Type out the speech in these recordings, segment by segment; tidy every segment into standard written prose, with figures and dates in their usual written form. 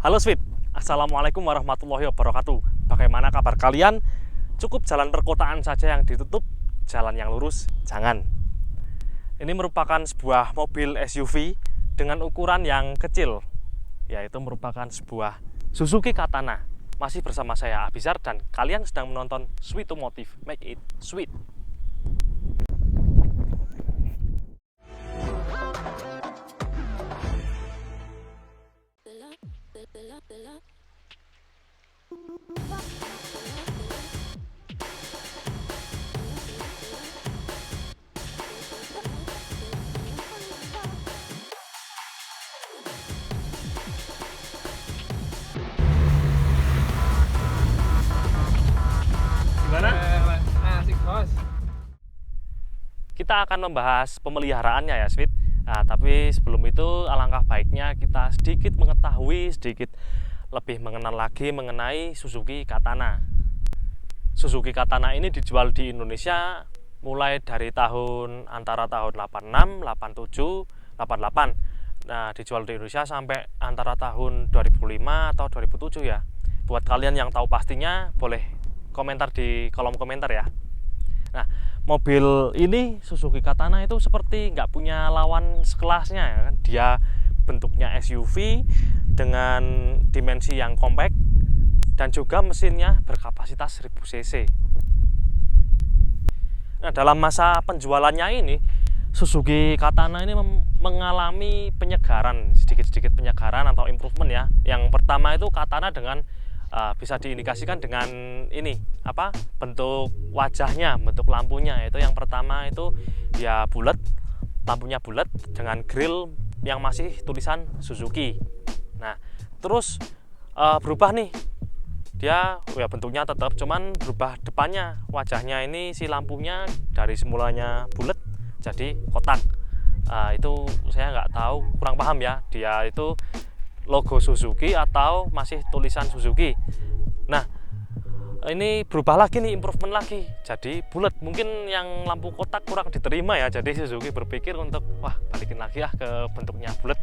Halo Sweet, Assalamualaikum warahmatullahi wabarakatuh. Bagaimana kabar kalian? Cukup jalan perkotaan saja yang ditutup, jalan yang lurus jangan. Ini merupakan sebuah mobil SUV dengan ukuran yang kecil, yaitu merupakan sebuah Suzuki Katana. Masih bersama saya Abizar dan kalian sedang menonton Sweet Automotive, Make It Sweet. Gimana? Asik bos. Kita akan membahas pemeliharaannya ya Sweet. Nah, tapi sebelum itu alangkah baiknya kita sedikit mengetahui, sedikit lebih mengenal lagi mengenai Suzuki Katana. Suzuki Katana ini dijual di Indonesia mulai dari antara tahun 86, 87, 88. Nah, dijual di Indonesia sampai antara tahun 2005 atau 2007 ya. Buat kalian yang tahu pastinya boleh komentar di kolom komentar ya. Nah, mobil ini Suzuki Katana itu seperti nggak punya lawan sekelasnya ya kan. Dia bentuknya SUV dengan dimensi yang compact dan juga mesinnya berkapasitas 1000 cc. Nah, dalam masa penjualannya ini Suzuki Katana ini mengalami penyegaran, sedikit-sedikit penyegaran atau improvement ya. Yang pertama itu Katana dengan bisa diindikasikan dengan ini bentuk wajahnya, bentuk lampunya. Itu yang pertama itu dia bulat, lampunya bulat dengan grill yang masih tulisan Suzuki. Nah, terus berubah nih, dia ya bentuknya tetap, cuman berubah depannya, wajahnya ini si lampunya dari semulanya bulat jadi kotak. Itu saya nggak tahu, kurang paham ya, dia itu logo Suzuki atau masih tulisan Suzuki. Nah, ini berubah lagi nih, improvement lagi jadi bulat. Mungkin yang lampu kotak kurang diterima ya, jadi Suzuki berpikir untuk balikin lagi ke bentuknya bulat.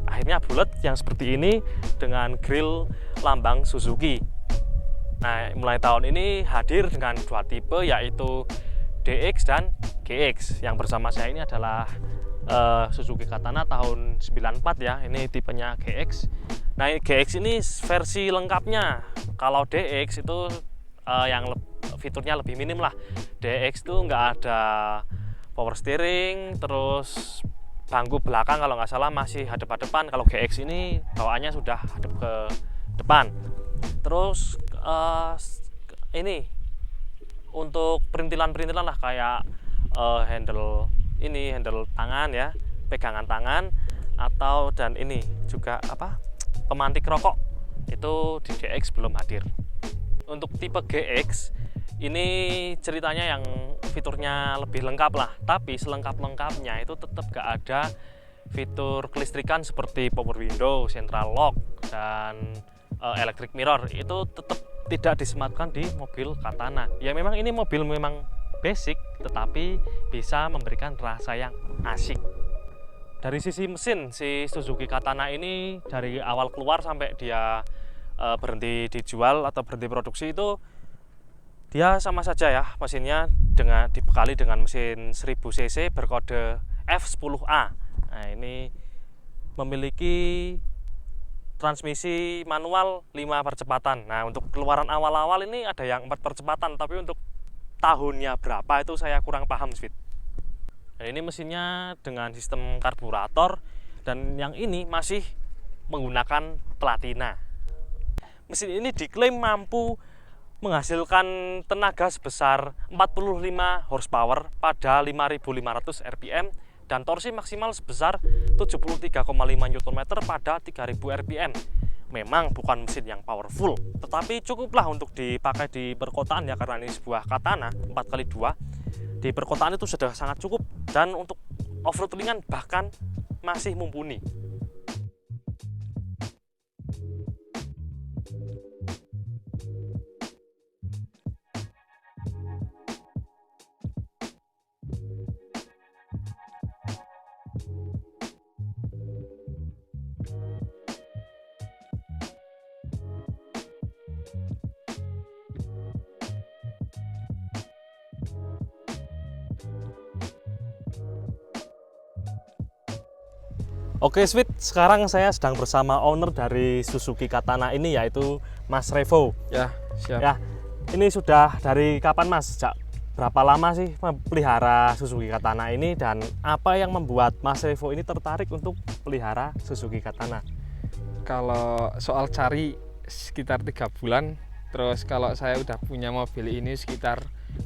Akhirnya bulat yang seperti ini dengan grill lambang Suzuki. Nah, mulai tahun ini hadir dengan dua tipe, yaitu DX dan GX. Yang bersama saya ini adalah Suzuki Katana tahun 94 ya, ini tipenya GX. Nah, GX ini versi lengkapnya. Kalau DX itu yang fiturnya lebih minim lah. DX itu nggak ada power steering, terus bangku belakang kalau nggak salah masih hadap-hadapan. Kalau GX ini bawaannya sudah hadap ke depan. Terus ini untuk perintilan-perintilan lah, kayak handle tangan ya, pegangan tangan, atau dan ini juga pemantik rokok itu di DX belum hadir. Untuk tipe GX ini ceritanya yang fiturnya lebih lengkap lah, tapi selengkap-lengkapnya itu tetap gak ada fitur kelistrikan seperti power window, central lock, dan electric mirror. Itu tetap tidak disematkan di mobil Katana. Ya memang ini mobil memang basic, tetapi bisa memberikan rasa yang asik. Dari sisi mesin, si Suzuki Katana ini dari awal keluar sampai dia berhenti dijual atau berhenti produksi itu dia sama saja ya, mesinnya dibekali dengan mesin 1000 cc berkode F10A. Nah, ini memiliki transmisi manual 5 percepatan. Nah, untuk keluaran awal-awal ini ada yang 4 percepatan, tapi untuk tahunnya berapa itu saya kurang paham, Sweet. Nah, ini mesinnya dengan sistem karburator, dan yang ini masih menggunakan platina. Mesin ini diklaim mampu menghasilkan tenaga sebesar 45 horsepower pada 5.500 rpm dan torsi maksimal sebesar 73,5 Nm pada 3.000 rpm. Memang bukan mesin yang powerful, tetapi cukuplah untuk dipakai di perkotaan ya, karena ini sebuah Katana 4x2. Di perkotaan itu sudah sangat cukup, dan untuk off-road ringan bahkan masih mumpuni. Oke, Sweet. Sekarang saya sedang bersama owner dari Suzuki Katana ini, yaitu Mas Revo. Ya, siap. Ya, ini sudah dari kapan, Mas? Sejak berapa lama sih pelihara Suzuki Katana ini, dan apa yang membuat Mas Revo ini tertarik untuk pelihara Suzuki Katana? Kalau soal cari sekitar 3 bulan, terus kalau saya udah punya mobil ini sekitar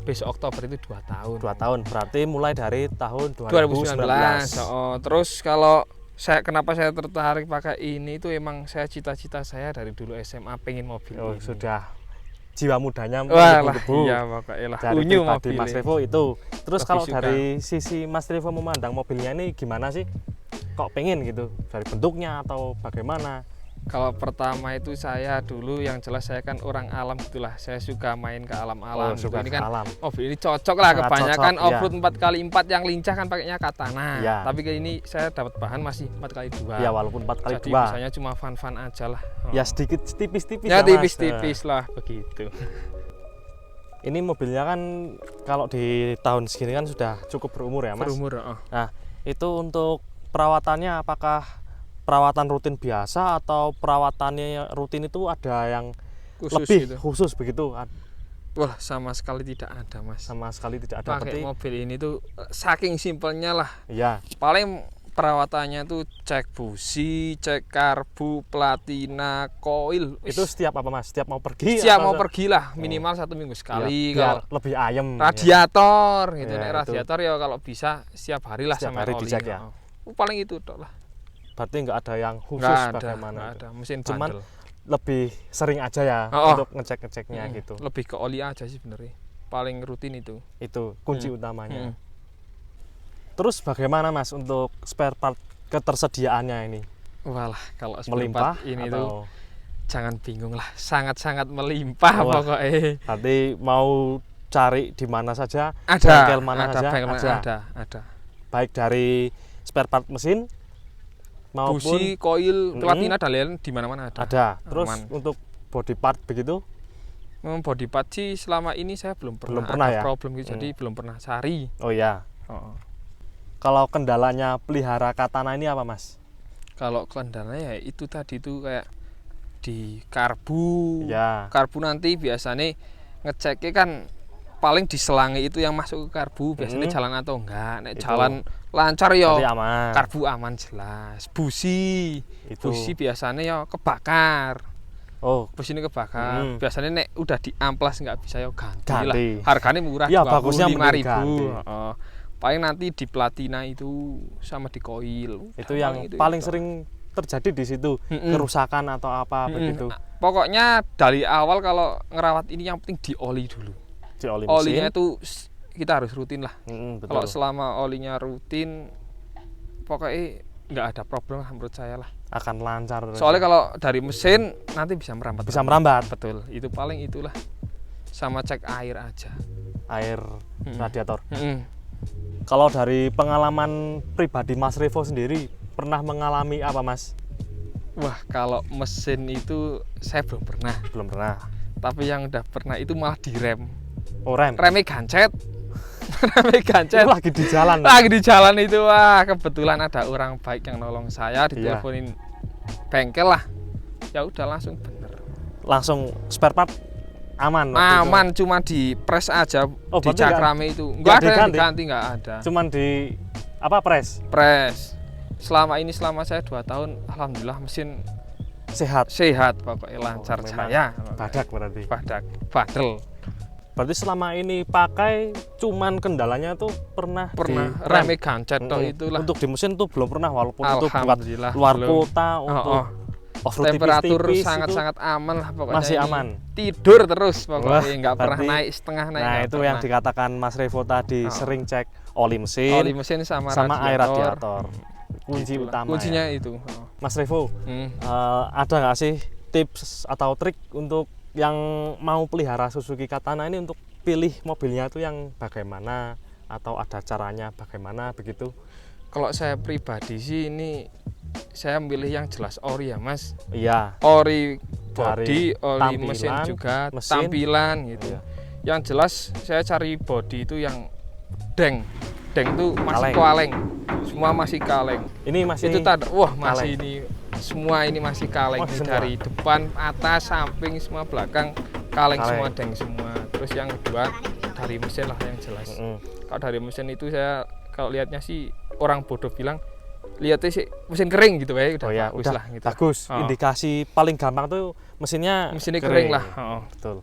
besok Oktober itu 2 tahun. 2 tahun, berarti mulai dari tahun 2019. 2019. Terus kalau kenapa saya tertarik pakai ini itu emang saya cita-cita saya dari dulu SMA pengen mobil ini. Sudah jiwa mudanya menggebu-gebu. Iya, pokoknya lah. Dari Unyu pribadi mobil Mas Revo itu. Terus lebih kalau suka. dari sisi Mas Revo memandang mobilnya ini gimana sih? Kok pengen gitu? Dari bentuknya atau bagaimana? Kalau pertama itu saya dulu yang jelas saya kan orang alam gitulah. Saya suka main ke alam-alam. Suka ini ke kan alam. mobil ini cocok lah, Sangat kebanyakan cocok, off-road 4x4 yang lincah kan pakainya Katana. Ya. Tapi kali ini saya dapat bahan masih 4x2. Ya, walaupun 4x2. Jadi misalnya cuma fun-fun aja lah. Ya sedikit tipis-tipis Ya, Mas. tipis-tipis lah begitu. Ini mobilnya kan kalau di tahun segini kan sudah cukup berumur ya, Mas. Berumur, Nah, itu untuk perawatannya apakah perawatan rutin biasa atau perawatannya rutin itu ada yang khusus lebih gitu. khusus begitu? Wah, sama sekali tidak ada, Mas. Sama sekali tidak ada. Pakai mobil ini tuh saking simpelnya lah. Ya, Paling perawatannya tuh cek busi, cek karbu, platina, koil. itu setiap apa, Mas? Setiap mau pergi? Siap atau mau pergi lah, minimal 1 minggu sekali. biar Kalau lebih ayem. radiator gitu, Ya, nek itu. radiator ya kalau bisa setiap hari lah Setiap sama hari oli. dicek ya? Paling itu tok lah. Berarti nggak ada yang khusus Nggak bagaimana? ada. Mesin Cuman bandel. lebih sering aja ya Oh. untuk ngecek-ngeceknya gitu. Lebih ke oli aja sih sebenarnya. Paling rutin itu. Itu kunci utamanya. Hmm. Terus bagaimana, Mas, untuk spare part ketersediaannya ini? Walah, kalau Melimpah ini atau tuh jangan bingung lah, sangat-sangat melimpah. Wah. Pokoknya. Berarti mau cari di mana saja, Ada, bengkel mana saja, bengkel mana ada. ada. Baik dari spare part mesin maupun Busi, koil, platina dan lain di mana-mana ada. ada. Terus Aman. untuk body part begitu? Body part sih selama ini saya belum pernah, pernah ada ya? problem gitu, jadi belum pernah cari. Oh ya. Oh. Kalau kendalanya pelihara Katana ini apa, Mas? Kalau kendalanya ya itu tadi tuh kayak di karbu. Ya. Karbu nanti biasanya ngeceknya kan paling diselangi itu yang masuk ke karbu biasanya jalan atau enggak. Nek Itu. jalan lancar ya Berarti aman. karbu aman jelas. Busi Itu. busi biasanya ya kebakar. Oh, Busi ini kebakar. Biasanya nek udah diamplas nggak bisa ya ganti lah. Ganti. Harganya murah, Ya, bagusnya 25.000. mending ganti. Paling nanti di platina itu sama di koil. itu yang paling sering terjadi di situ, kerusakan atau apa begitu. Pokoknya dari awal kalau ngerawat ini yang penting di oli dulu. Di oli mesin. Olinya itu kita harus rutin lah. Betul. Kalau selama olinya rutin, pokoknya nggak ada problem lah menurut saya lah. Akan lancar. Soalnya kalau dari mesin nanti bisa merambat. bisa merambat. Betul, itu paling itulah. Sama cek air aja. Air radiator. Mm-mm. Kalau dari pengalaman pribadi Mas Revo sendiri pernah mengalami apa, Mas? Wah, kalau mesin itu saya belum pernah. Belum pernah. Tapi yang udah pernah itu malah direm. Oh, rem. Remnya gancet. Remnya gancet. Itu lagi di jalan. Lagi di jalan itu, wah kebetulan ada orang baik yang nolong saya, diteleponin bengkel lah. Ya udah langsung bener. Langsung spare part aman. waktu Aman, cuma di press aja Oh, di berarti cakrame itu. Enggak ada yang diganti? diganti, enggak ada. itu. Cuman di apa, press? Press. Selama saya 2 tahun, alhamdulillah mesin Sehat. sehat pokoknya lancar memang jaya. Badak berarti. Badel. Berarti selama ini pakai cuman kendalanya tuh pernah Remnya gancet toh itulah. Untuk di mesin tuh belum pernah, walaupun itu buat Alhamdulillah, luar belum. kota untuk off-road Temperatur tipis-tipis sangat-sangat aman lah pokoknya. masih ini. aman. Tidur terus pokoknya, Wah, nggak pernah berarti- naik setengah naik. Nah, nggak itu yang pernah. dikatakan Mas Revo tadi, sering cek oli mesin, Oli mesin sama air radiator. Kunci Itulah. utama. Kuncinya ya. itu. Mas Revo, ada nggak sih tips atau trik untuk yang mau pelihara Suzuki Katana ini untuk pilih mobilnya itu yang bagaimana, atau ada caranya bagaimana begitu? Kalau saya pribadi sih ini saya milih yang jelas ori ya, Mas. Iya. Ori Dari body, ori mesin tampilan, juga, mesin. tampilan gitu. Iya. Yang jelas saya cari body itu yang deng. deng tuh masih Kaleng. kaleng. Semua masih kaleng. Ini masih Itu tanda, wah masih kaleng. ini semua ini masih kaleng. Masih semua? Dari depan, atas, samping, semua belakang kaleng, Kaleng. semua deng semua. Terus yang kedua dari mesin lah yang jelas. Kalau dari mesin itu saya kalau lihatnya sih orang bodoh bilang lihatnya sih mesin kering gitu ya, udah Oh ya, bagus udah lah gitu. bagus. Oh. Indikasi paling gampang tuh mesinnya Kering lah. Oh. Betul.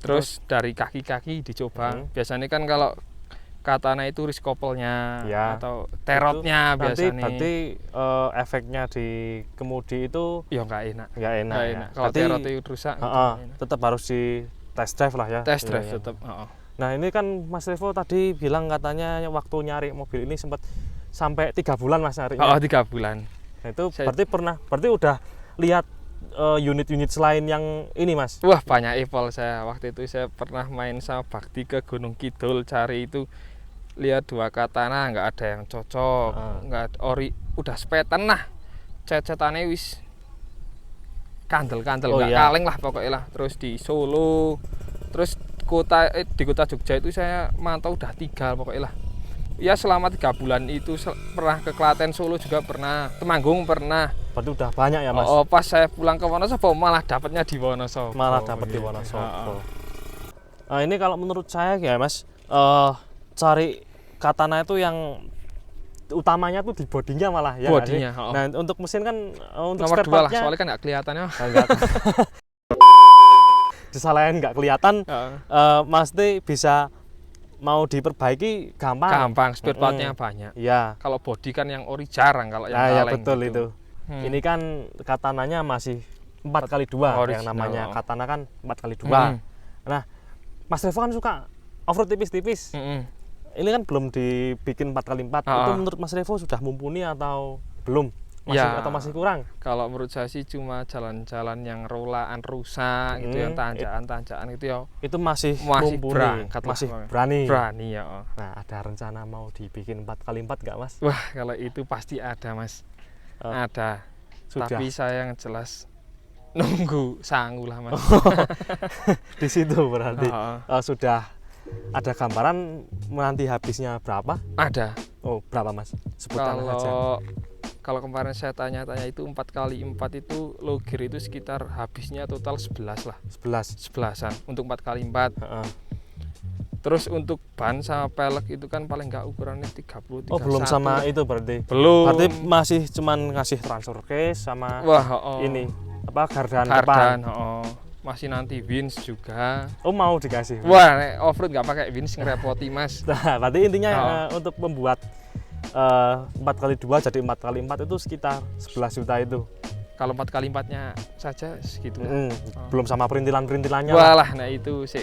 Terus dari kaki-kaki dicoba. Biasanya kan kalau katana itu wrist couple-nya Ya. atau terotnya biasanya. Berarti efeknya di kemudi itu Ya nggak enak. nggak enak. Nggak Ya. enak. Kalau Berarti, terotnya itu rusak, gitu nggak enak. tetap harus di test drive lah ya. Test Iya, drive iya. tetap. Oh. Nah ini kan Mas Revo tadi bilang katanya waktu nyari mobil ini sempat sampai 3 bulan Mas nyarinya. Oh, 3 bulan. Nah, itu Saya- berarti udah lihat unit-unit selain yang ini Mas. Wah, banyak Evol saya. Waktu itu saya pernah main sama Bakti ke Gunung Kidul cari itu, lihat 2 katana nggak ada yang cocok, nggak ada ori, udah sepetan lah. Cet-cetannya wis kandel-kandel, Oh, nggak iya. kaleng lah pokoknya lah. Terus di Solo, terus di kota Jogja itu saya mantau udah 3 pokoknya lah. Ya selama 3 bulan itu pernah ke Klaten, Solo juga pernah, Temanggung pernah. Berarti udah banyak ya Mas. Oh, pas saya pulang ke Wonosobo malah dapatnya di Wonosobo. Malah dapat di Gitu. Wonosobo. Nah, ini kalau menurut saya ya Mas, cari katana itu yang utamanya tuh di bodinya malah ya. nggak sih? Bodinya, oh. Nah untuk mesin kan untuk Nomor spare 2 lah, partnya soalnya kan nggak kelihatan ya. enggak disalahin nggak kelihatan. Mas T bisa mau diperbaiki gampang. Gampang, spare partnya banyak. Iya. Kalau body kan yang ori jarang, kalau yang Nah, ya kaleng betul gitu. itu. Ini kan katananya masih 4x2 yang Original, namanya oh. katana kan 4x2. Nah, Mas Revo kan suka off-road tipis-tipis. Ini kan belum dibikin 4x4. Itu menurut Mas Revo sudah mumpuni atau belum? Atau masih kurang? Kalau menurut saya sih cuma jalan-jalan yang rolaan rusak gitu, yang tanjakan-tanjakan gitu ya. Itu masih Masih mumpuni, berangkat lah, masih pokoknya. berani. Berani ya. Oh. Nah, ada rencana mau dibikin 4x4 nggak Mas? Wah, kalau itu pasti ada, Mas. Ada. Sudah. Tapi saya yang jelas nunggu sanggup lah, Mas. Di situ berarti Oh. sudah ada gambaran nanti habisnya berapa? Ada. Oh, berapa Mas? Sebutan aja. Kalau kemarin saya tanya-tanya itu 4x4 itu logir itu sekitar habisnya total 11 lah. 11-an untuk 4x4. Terus untuk ban sama pelek itu kan paling nggak ukurannya 30-31. Oh, belum sama itu berarti. Belum. Berarti masih cuman ngasih transfer case sama ini apa gardan depan. Masih nanti winch juga. Oh, mau dikasih. Wah, off-road nggak pakai winch ngerepoti, Mas. Nah, berarti intinya untuk membuat 4x2 jadi 4x4 itu sekitar 11 juta itu. Kalau 4x4-nya saja segitu. Belum sama perintilan-perintilannya. Walah, nah itu sih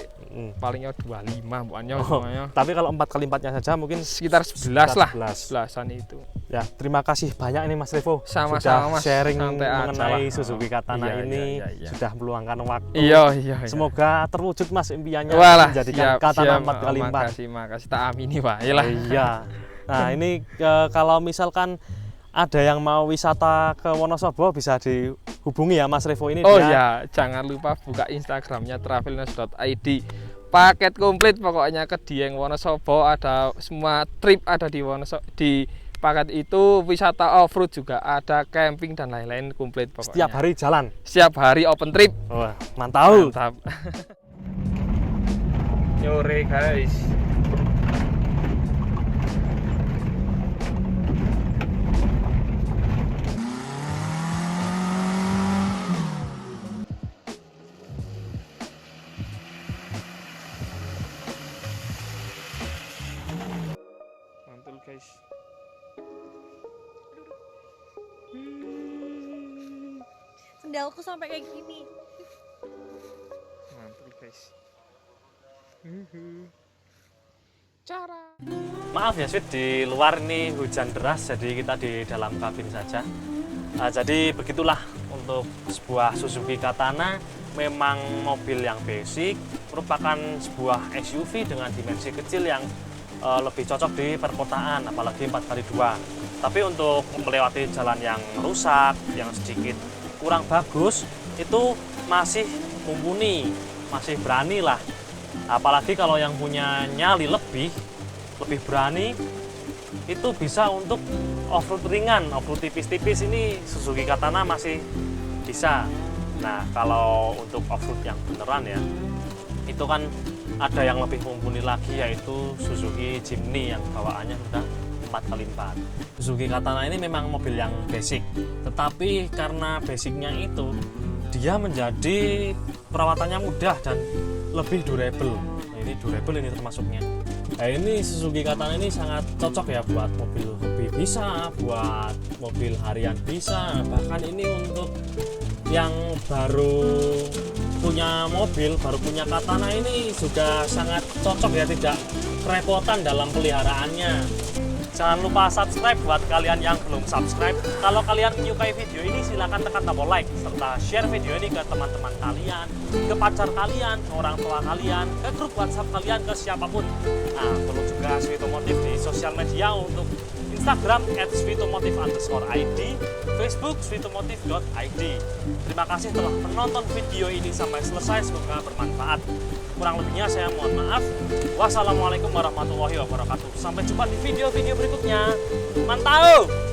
palingnya 25 bukannya semuanya. Tapi kalau 4x4-nya saja mungkin sekitar 11 lah. 11-an itu. Ya, terima kasih banyak ini Mas Revo. Sama-sama, sudah Mas. sharing Santai aja mengenai lah. Suzuki Katana ini. Iya. Sudah meluangkan waktu. Iya. Semoga terwujud Mas impiannya Walah, menjadikan Katana 4x4. Makasih, tak amini wae lah. Iya. Nah, ini kalau misalkan ada yang mau wisata ke Wonosobo bisa dihubungi ya Mas Revo ini. Oh ya, jangan lupa buka Instagramnya travelnews.id. Paket komplit pokoknya ke Dieng Wonosobo, ada semua trip ada di Wonosobo. Di paket itu wisata off-road juga ada, camping dan lain-lain komplit pokoknya. Setiap hari jalan. Setiap hari open trip. Wah, mantap. Nyore guys. Mantul guys. Sendalku sampai kayak gini. Mantul guys. Cara. Maaf ya Sweet, di luar ini hujan deras jadi kita di dalam kabin saja. Jadi begitulah untuk sebuah Suzuki Katana, memang mobil yang basic, merupakan sebuah SUV dengan dimensi kecil yang lebih cocok di perkotaan, apalagi 4x2. Tapi untuk melewati jalan yang rusak, yang sedikit kurang bagus, itu masih mumpuni, masih berani lah. Apalagi kalau yang punya nyali lebih berani, itu bisa untuk off-road ringan, off-road tipis-tipis ini Suzuki Katana masih bisa. Nah, kalau untuk off-road yang beneran ya, itu kan ada yang lebih mumpuni lagi, yaitu Suzuki Jimny yang bawaannya sudah 4x4. Suzuki Katana ini memang mobil yang basic, tetapi karena basicnya itu dia menjadi perawatannya mudah dan lebih durable. Nah, ini durable ini termasuknya. Nah, ini Suzuki Katana ini sangat cocok ya buat mobil hobi bisa, buat mobil harian bisa, bahkan ini untuk yang baru punya mobil, baru punya Katana ini juga sangat cocok ya, tidak kerepotan dalam peliharaannya. Jangan lupa subscribe buat kalian yang belum subscribe. Kalau kalian menyukai video ini silahkan tekan tombol like, serta share video ini ke teman-teman kalian, ke pacar kalian, ke orang tua kalian, ke grup WhatsApp kalian, ke siapapun. Nah, perlu juga Sweetomotive di sosial media untuk Instagram @sweetomotive_id, Facebook sweetomotive.id. Terima kasih telah menonton video ini sampai selesai, semoga bermanfaat. Kurang lebihnya saya mohon maaf. Wassalamualaikum warahmatullahi wabarakatuh. Sampai jumpa di video-video berikutnya. Mantap!